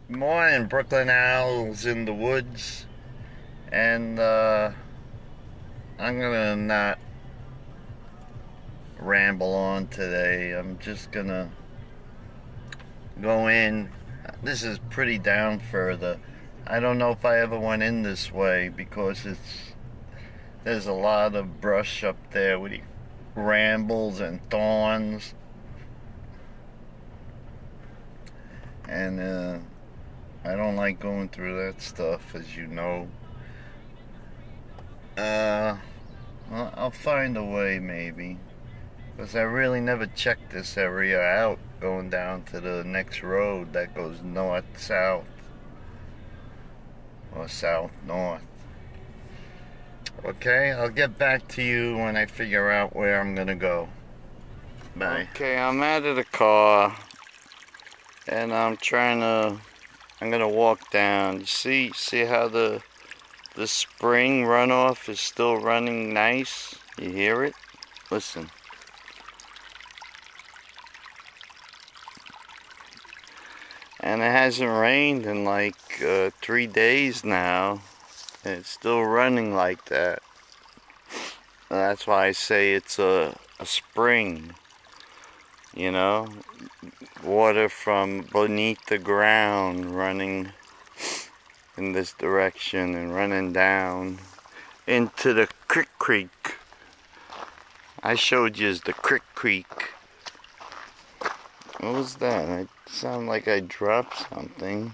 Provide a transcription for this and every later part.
Morning, Brooklyn Owls in the woods, and I'm gonna not ramble on today. I'm just gonna go in. This is pretty down further. I don't know if I ever went in this way because there's a lot of brush up there with brambles and thorns, and I don't like going through that stuff, as you know. Uh, well, I'll find a way maybe. Because I really never checked this area out going down to the next road that goes north-south or south-north. Okay, I'll get back to you when I figure out where I'm gonna go. Bye. Okay, I'm out of the car and I'm gonna walk down. See how the spring runoff is still running nice? You hear it? Listen. And it hasn't rained in like 3 days now. And it's still running like that. That's why I say it's a spring. You know? Water from beneath the ground running in this direction and running down into the creek. I showed you the creek. What was that? It sounded like I dropped something.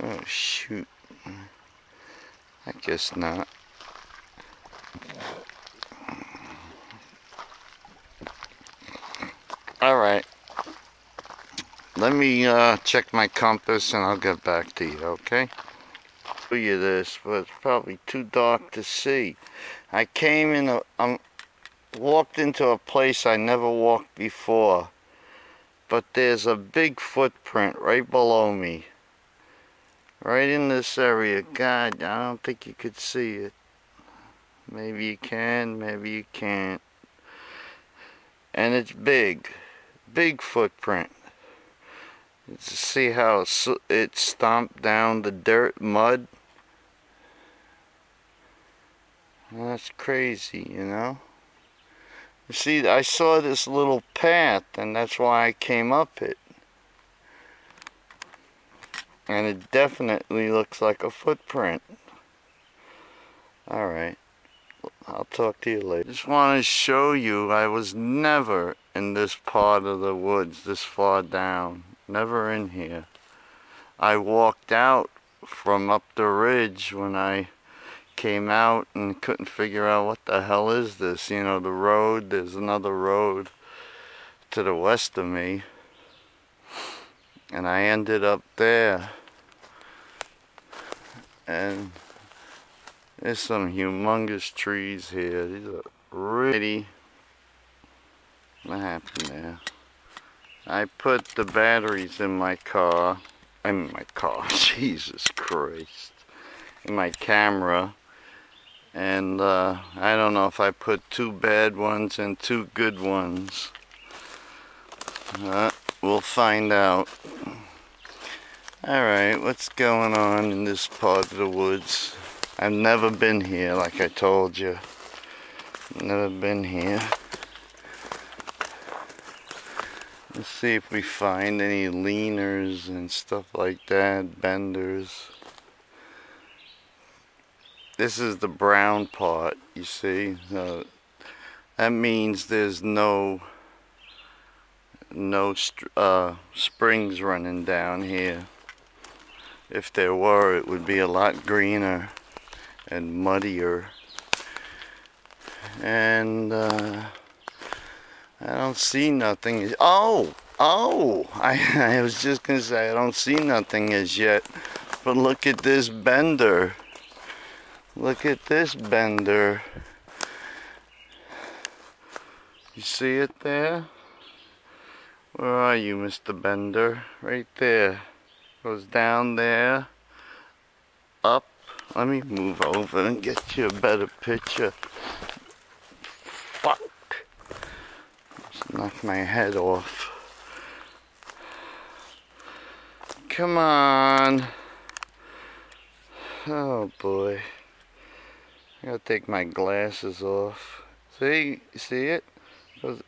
Oh shoot. I guess not. Alright. Let me check my compass and I'll get back to you, okay? Show you this, but it's probably too dark to see. I came in walked into a place I never walked before, but there's a big footprint right below me, right in this area. God, I don't think you could see it. Maybe you can, maybe you can't. And it's big footprint. See how it stomped down the dirt, mud? That's crazy, you know? You see, I saw this little path, and that's why I came up it. And it definitely looks like a footprint. Alright, I'll talk to you later. Just want to show you I was never in this part of the woods this far down. Never in here. I walked out from up the ridge when I came out and couldn't figure out what the hell is this. You know, the road, there's another road to the west of me, and I ended up there, and there's some humongous trees here. These are really, what happened there? I put the batteries in my car, Jesus Christ, in my camera. And I don't know if I put 2 bad ones and 2 good ones. We'll find out. Alright, what's going on in this part of the woods? I've never been here, like I told you. Never been here. Let's see if we find any leaners and stuff like that, benders. This is the brown part, you see. That means there's no springs running down here. If there were, it would be a lot greener and muddier. And I don't see nothing. Oh! I was just gonna say I don't see nothing as yet. But look at this bender. Look at this bender. You see it there? Where are you, Mr. Bender? Right there. Goes down there. Up. Let me move over and get you a better picture. Fuck. Just knocked my head off. Come on. Oh boy. I gotta take my glasses off. See? You see it?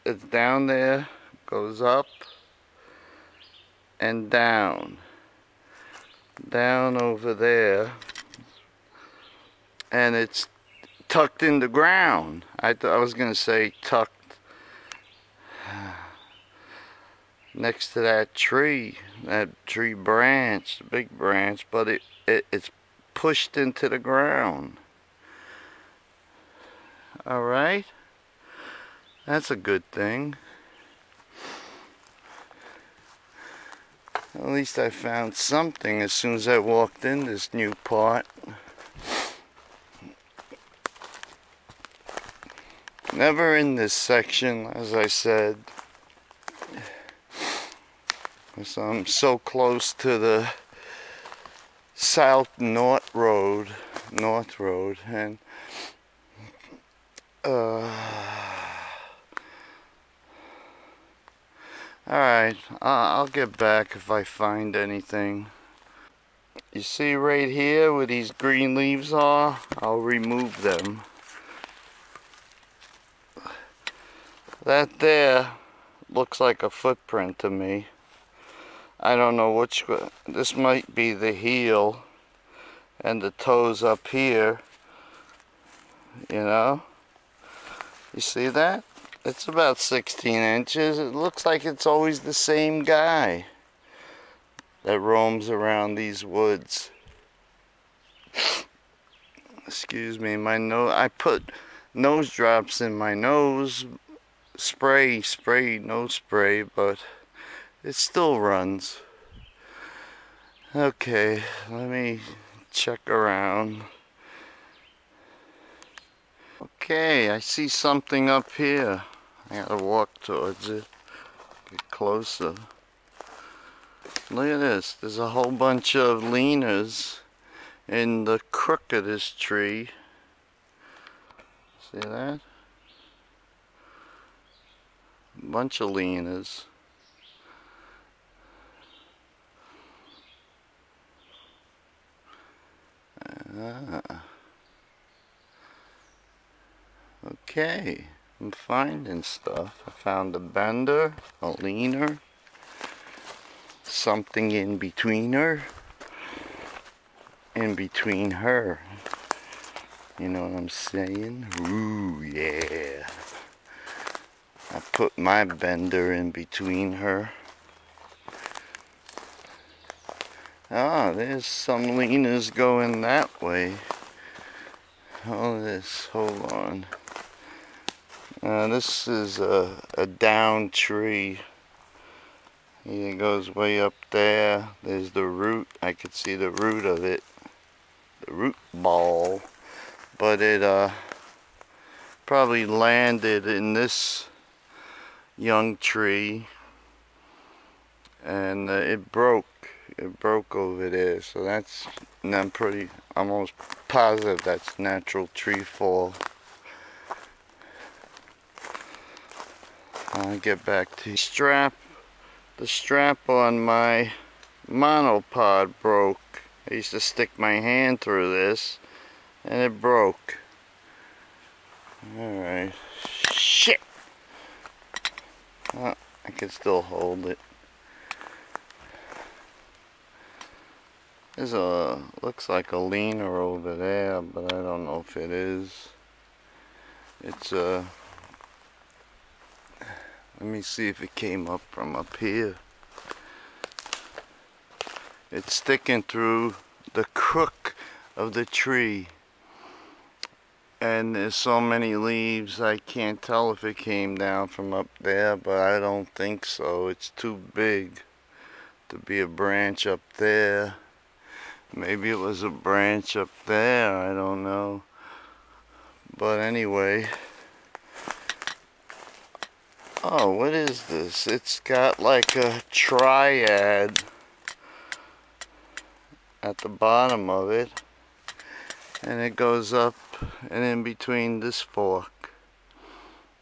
It's down there, goes up and down. Down over there. And it's tucked in the ground. I was gonna say tucked next to that tree branch, the big branch, but it's pushed into the ground. All right, that's a good thing. At least I found something as soon as I walked in this new part. Never in this section, as I said. So I'm so close to the North Road, and alright, I'll get back if I find anything. You see right here where these green leaves are? I'll remove them. That there looks like a footprint to me. I don't know which, this might be the heel and the toes up here, you know? You see that? It's about 16 inches. It looks like it's always the same guy that roams around these woods. Excuse me, my nose, I put nose drops in my nose, nose spray, but it still runs. Okay, let me check around. Okay, I see something up here. I gotta walk towards it. Get closer. Look at this. There's a whole bunch of leaners in the crook of this tree. See that? A bunch of leaners. Okay, I'm finding stuff. I found a bender, a leaner, something in between her, in between her. You know what I'm saying? Ooh, yeah. I put my bender in between her. Ah, there's some leaners going that way. Oh, hold on. This is a down tree. It goes way up there. There's the root. I could see the root of it. The root ball. But it probably landed in this young tree. And it broke. It broke over there. So that's, and I'm almost positive that's natural tree fall. I'll get back to the strap on my monopod broke. I used to stick my hand through this and it broke. Alright. Shit! Oh, I can still hold it. There's looks like a leaner over there, but I don't know if it is. It's let me see if it came up from up here. It's sticking through the crook of the tree. And there's so many leaves, I can't tell if it came down from up there, but I don't think so. It's too big to be a branch up there. Maybe it was a branch up there, I don't know. But anyway. Oh, what is this? It's got like a triad at the bottom of it. And it goes up and in between this fork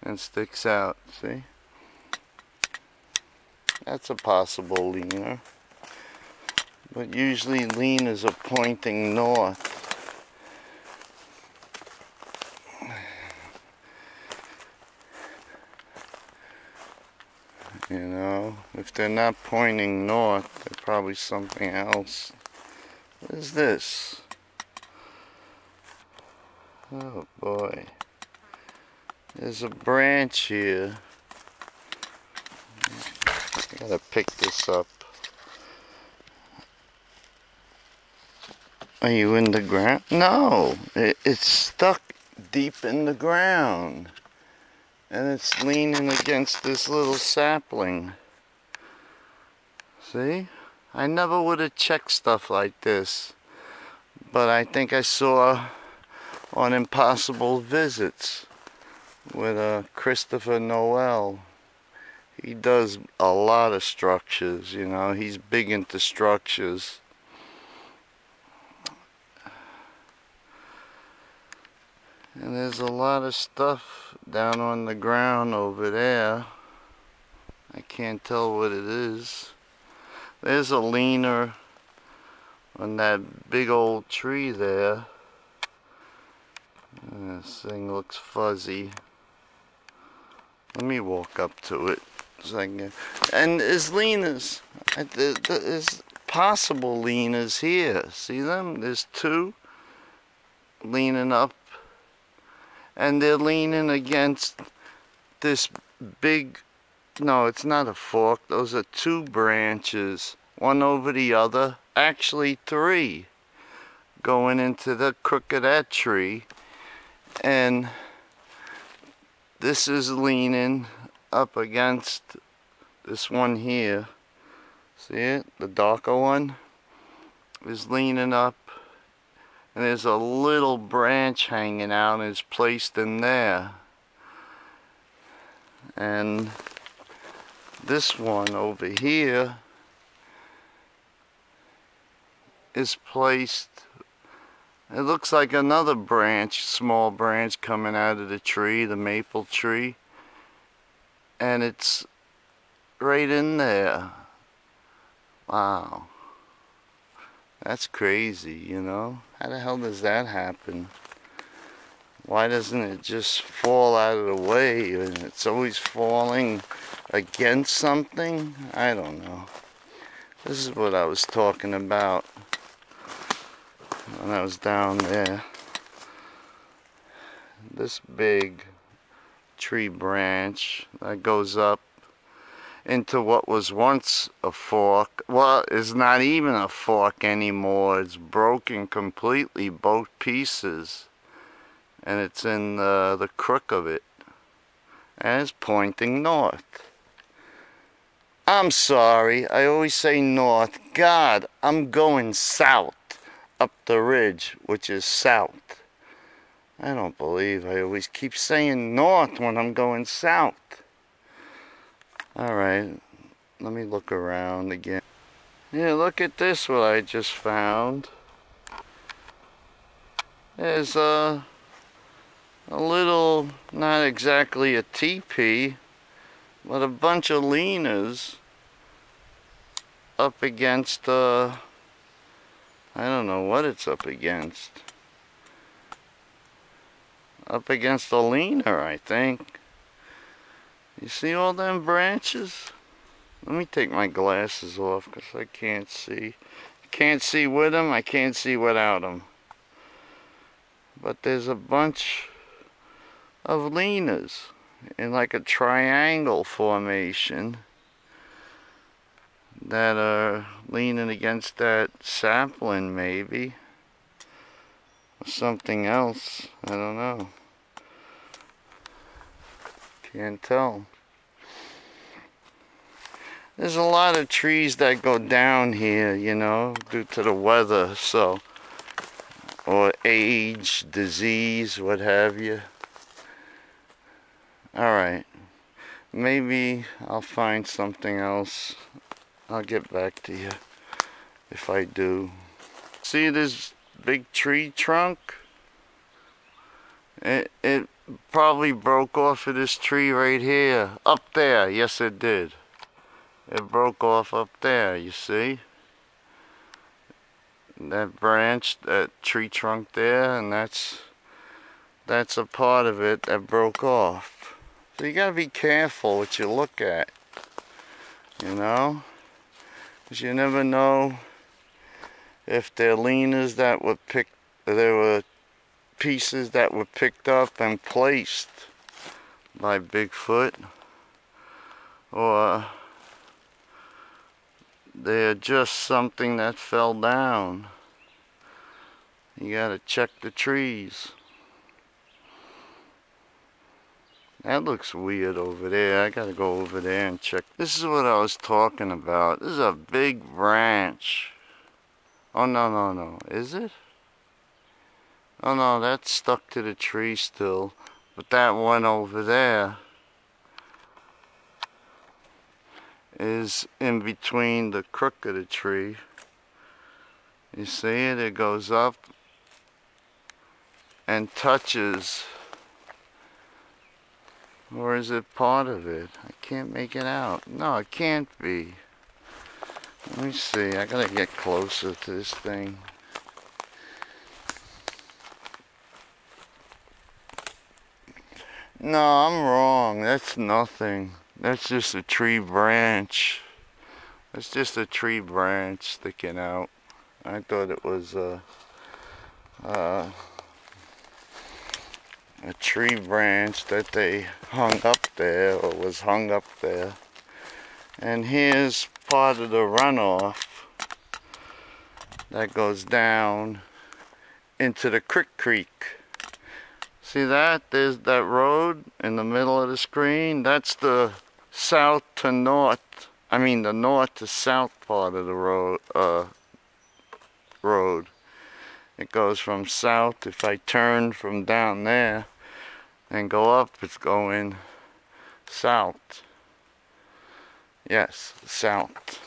and sticks out, see? That's a possible leaner. But usually leaners are pointing north. You know, if they're not pointing north, they're probably something else. What is this? Oh boy. There's a branch here. I gotta pick this up. Are you in the ground? No, it's stuck deep in the ground. And it's leaning against this little sapling. See? I never would have checked stuff like this. But I think I saw on Impossible Visits with Christopher Noel. He does a lot of structures, you know. He's big into structures. And there's a lot of stuff down on the ground over there. I can't tell what it is. There's a leaner on that big old tree there. This thing looks fuzzy. Let me walk up to it. So I can get... And there's leaners. There's possible leaners here. See them? There's two leaning up. And they're leaning against this big, no, it's not a fork. Those are two branches, one over the other. Actually three, going into the crook of that tree. And this is leaning up against this one here. See it? The darker one is leaning up. And there's a little branch hanging out and it's placed in there. And this one over here is placed, it looks like another branch, small branch coming out of the tree, the maple tree. And it's right in there. Wow. That's crazy, you know? How the hell does that happen? Why doesn't it just fall out of the way and it's always falling against something? I don't know. This is what I was talking about when I was down there. This big tree branch that goes up into what was once a fork. Well, it's not even a fork anymore. It's broken completely, both pieces. And it's in the crook of it. And it's pointing north. I'm sorry, I always say north. God, I'm going south up the ridge, which is south. I don't believe I always keep saying north when I'm going south. Alright, let me look around again. Yeah, look at this, what I just found. There's a little, not exactly a teepee, but a bunch of leaners up against, I don't know what it's up against. Up against a leaner, I think. You see all them branches? Let me take my glasses off because I can't see. I can't see with them, I can't see without them. But there's a bunch of leaners in like a triangle formation that are leaning against that sapling maybe. Or something else, I don't know. Can't tell. There's a lot of trees that go down here, you know, due to the weather, so, or age, disease, what have you. Alright, maybe I'll find something else. I'll get back to you if I do. See this big tree trunk? It probably broke off of this tree right here. Up there, yes it did. It broke off up there, you see? that branch, that tree trunk there, and that's a part of it that broke off. So you gotta be careful what you look at, you know, because you never know if they're leaners that were picked, there were pieces that were picked up and placed by Bigfoot, or they're just something that fell down. You gotta check the trees. That looks weird over there. I gotta go over there and check. This is what I was talking about. This is a big branch. Oh, no. Is it? Oh no, that's stuck to the tree still. But that one over there is in between the crook of the tree. You see it? It goes up and touches. Or is it part of it? I can't make it out. No, it can't be. Let me see. I gotta get closer to this thing. No, I'm wrong. That's nothing. That's just a tree branch. That's just a tree branch sticking out. I thought it was a tree branch that they hung up there, or was hung up there. And here's part of the runoff that goes down into the creek. See that? There's that road in the middle of the screen. That's the south to north. I mean the north to south part of the road. It goes from south. If I turn from down there and go up, it's going south. Yes, south.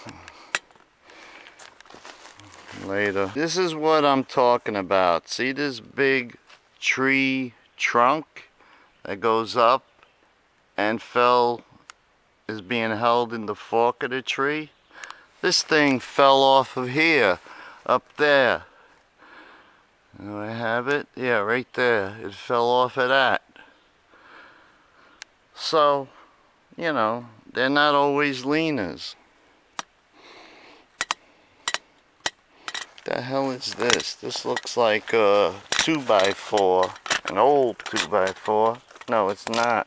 Later. This is what I'm talking about. See this big tree trunk that goes up and is being held in the fork of the tree? This thing fell off of here, up there. Do I have it? Yeah, right there. It fell off of that. So, you know, they're not always leaners. The hell is this? This looks like a 2x4. An old 2x4. No, it's not.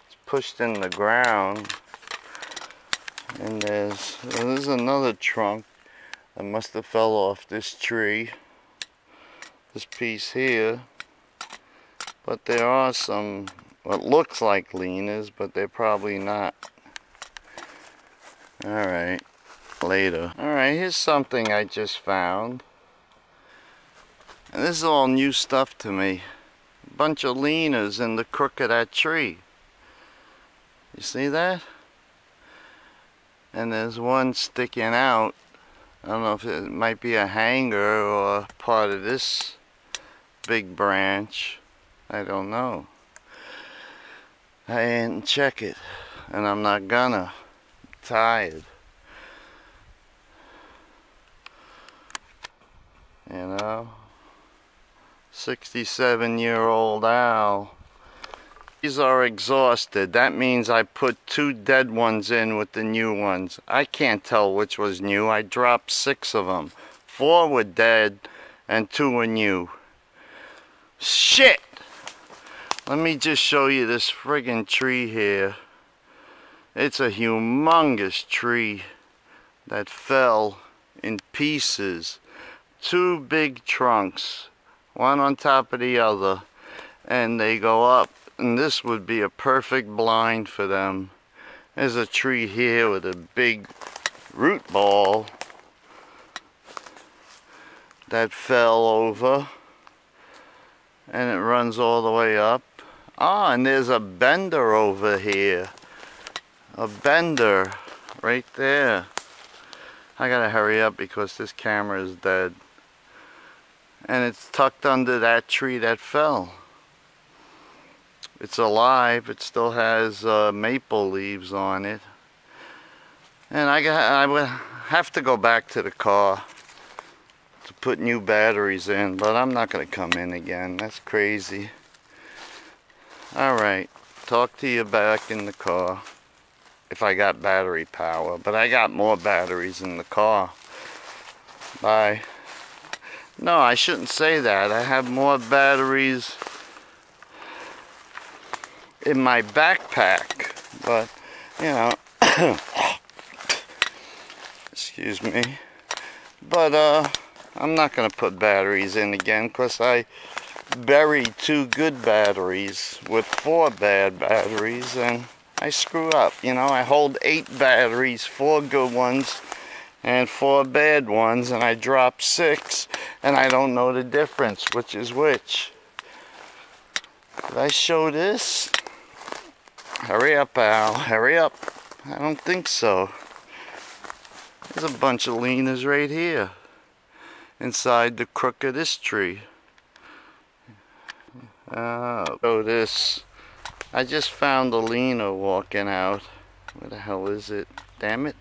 It's pushed in the ground. And there's another trunk that must have fell off this tree. This piece here. But there are some, what looks like leaners, but they're probably not. Alright. Later. Alright, here's something I just found. And this is all new stuff to me. Bunch of leaners in the crook of that tree. You see that? And there's one sticking out. I don't know if it might be a hanger or part of this big branch. I don't know. I didn't check it, and I'm not gonna. I'm tired. You know? 67-year-old owl. These are exhausted. That means I put 2 dead ones in with the new ones. I can't tell which was new. I dropped 6 of them. 4 were dead and 2 were new. Shit! Let me just show you this friggin' tree here. It's a humongous tree that fell in pieces. 2 big trunks, one on top of the other, and they go up, and this would be a perfect blind for them. There's a tree here with a big root ball that fell over, and it runs all the way up. Ah, and there's a bender over here. A bender right there. I gotta hurry up because this camera is dead. And it's tucked under that tree that fell. It's alive. It still has maple leaves on it. And I would have to go back to the car to put new batteries in, but I'm not going to come in again. That's crazy. Alright, talk to you back in the car. If I got battery power, but I got more batteries in the car. Bye. No, I shouldn't say that. I have more batteries in my backpack, but you know, excuse me, but I'm not gonna put batteries in again because I buried 2 good batteries with 4 bad batteries, and I screw up. You know, I hold 8 batteries, 4 good ones and 4 bad ones, and I drop 6, and I don't know the difference, which is which. Did I show this? Hurry up, Al, hurry up. I don't think so. There's a bunch of Lenas right here inside the crook of this tree. Oh, this. I just found a Lena walking out. Where the hell is it? Damn it.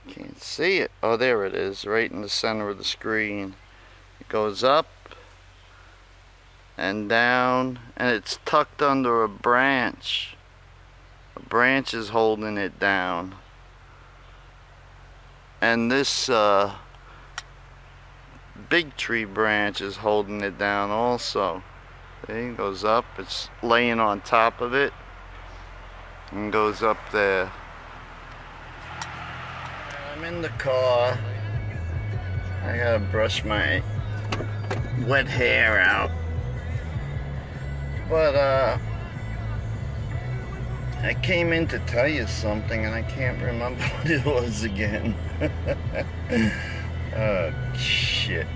Can't see it. Oh, there it is, right in the center of the screen. It goes up and down, and it's tucked under a branch. A branch is holding it down. And this big tree branch is holding it down also. See, it goes up, it's laying on top of it, and goes up there. I'm in the car. I gotta brush my wet hair out. But I came in to tell you something and I can't remember what it was again. Oh shit.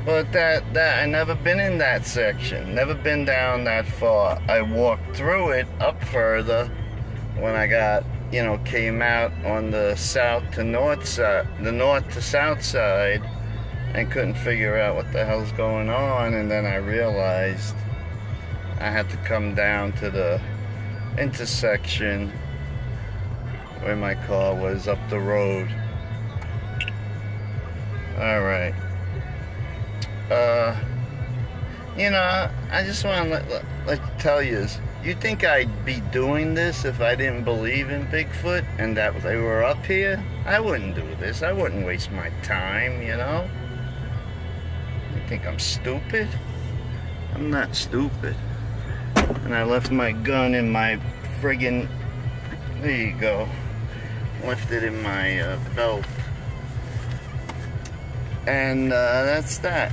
But that I never been in that section, never been down that far. I walked through it up further when I got, you know, came out on the south to north side, the north to south side, and couldn't figure out what the hell's going on, and then I realized I had to come down to the intersection where my car was up the road. Alright. You know, I just want to let you tell you, you think I'd be doing this if I didn't believe in Bigfoot and that they were up here? I wouldn't do this. I wouldn't waste my time, you know? You think I'm stupid? I'm not stupid. And I left my gun in my friggin', there you go, left it in my belt. And that's that.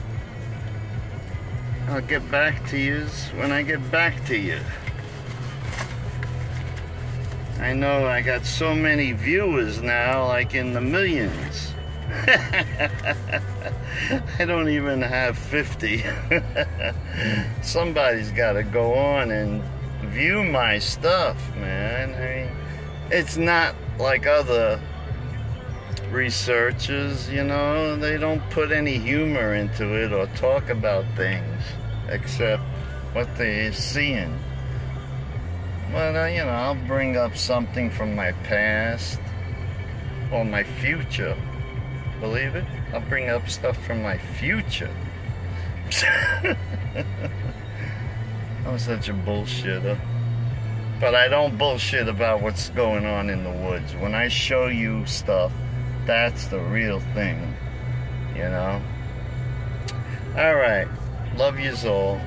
I'll get back to you when I get back to you. I know I got so many viewers now, like in the millions. I don't even have 50. Somebody's got to go on and view my stuff, man. I mean, it's not like other researchers, you know. They don't put any humor into it or talk about things except what they're seeing. But, you know, I'll bring up something from my past or my future. Believe it? I'll bring up stuff from my future. I'm such a bullshitter. But I don't bullshit about what's going on in the woods. When I show you stuff, that's the real thing, you know? Alright, love yous all.